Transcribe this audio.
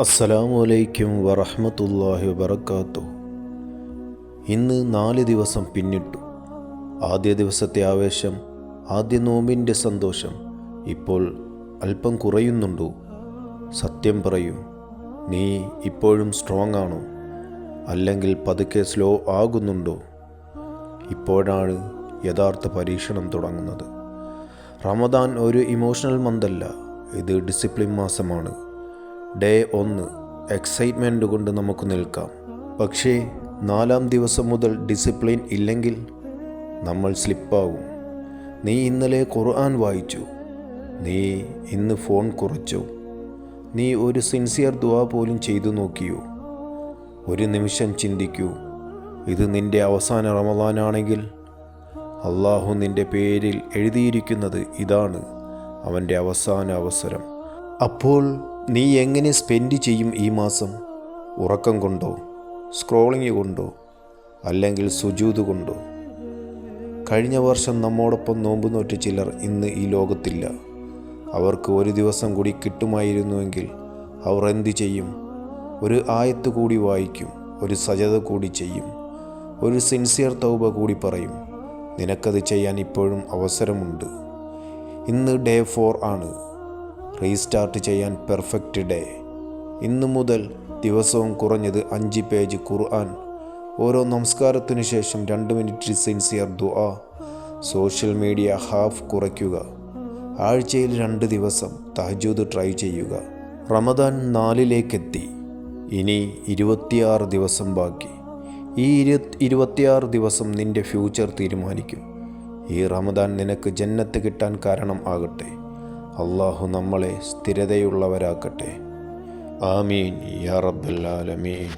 അസ്സലാമു അലൈക്കും വറഹ്മത്തുള്ളാഹി വബറകാതുഹു. ഇന്ന് 4 ദിവസം പിന്നിട്ടു. ആദ്യ ദിവസത്തെ ആവേശം, ആദ്യ നോമ്പിൻ്റെ സന്തോഷം ഇപ്പോൾ അല്പം കുറയുന്നുണ്ടോ? സത്യം പറയൂ, നീ ഇപ്പോഴും സ്ട്രോങ് ആണോ? അല്ലെങ്കിൽ പതുക്കെ സ്ലോ ആകുന്നുണ്ടോ? ഇപ്പോഴാണ് യഥാർത്ഥ പരീക്ഷണം തുടങ്ങുന്നത്. റമദാൻ ഒരു ഇമോഷണൽ മന്തല്ല, ഇത് ഡിസിപ്ലിൻ മാസമാണ്. ഡേ 1 എക്സൈറ്റ്മെൻറ്റ് കൊണ്ട് നമുക്ക് നിൽക്കാം. പക്ഷേ 4-ാം ദിവസം മുതൽ ഡിസിപ്ലിൻ ഇല്ലെങ്കിൽ നമ്മൾ സ്ലിപ്പാകും. നീ ഇന്നലെ ഖുർആൻ വായിച്ചു, നീ ഇന്ന് ഫോൺ കുറച്ചു, നീ ഒരു സിൻസിയർ ദുആ പോലും ചെയ്തു നോക്കിയോ? ഒരു നിമിഷം ചിന്തിക്കൂ, ഇത് നിൻ്റെ അവസാന റമദാനാണെങ്കിൽ അള്ളാഹു നിൻ്റെ പേരിൽ എഴുതിയിരിക്കുന്നത് ഇതാണ്, അവൻ്റെ അവസാന അവസരം. അപ്പോൾ നീ എങ്ങനെ സ്പെൻഡ് ചെയ്യും ഈ മാസം? ഉറക്കം കൊണ്ടോ, സ്ക്രോളിങ് കൊണ്ടോ, അല്ലെങ്കിൽ സുജൂദ് കൊണ്ടോ? കഴിഞ്ഞ വർഷം നമ്മോടൊപ്പം നോമ്പ് നോറ്റ ചിലർ ഇന്ന് ഈ ലോകത്തില്ല. അവർക്ക് ഒരു ദിവസം കൂടി കിട്ടുമായിരുന്നുവെങ്കിൽ അവർ എന്തു ചെയ്യും? ഒരു ആയത്ത് കൂടി വായിക്കും, ഒരു സജദ കൂടി ചെയ്യും, ഒരു സിൻസിയർ തൗബ കൂടി പറയും. നിനക്കത് ചെയ്യാൻ ഇപ്പോഴും അവസരമുണ്ട്. ഇന്ന് ഡേ 4 ആണ്. റീസ്റ്റാർട്ട് ചെയ്യാൻ പെർഫെക്റ്റ് ഡേ. ഇന്നു മുതൽ ദിവസവും കുറഞ്ഞത് 5 പേജ് ഖുർആൻ, ഓരോ നമസ്കാരത്തിനു ശേഷം 2 മിനിറ്റ് സിൻസിയർ ദുആ, സോഷ്യൽ മീഡിയ ഹാഫ് കുറയ്ക്കുക. ആഴ്ചയിൽ 2 ദിവസം തഹജ്ജുദ് ട്രൈ ചെയ്യുക. റമദാൻ 4-ലേക്കെത്തി. ഇനി 26 ദിവസം ബാക്കി. ഈ 26 ദിവസം നിൻ്റെ ഫ്യൂച്ചർ തീരുമാനിക്കും. ഈ റമദാൻ നിനക്ക് ജന്നത്ത് കിട്ടാൻ കാരണം ആകട്ടെ. അള്ളാഹു നമ്മളെ സ്ഥിരതയുള്ളവരാക്കട്ടെ. ആമീൻ യാ റബ്ബൽ ആലമീൻ.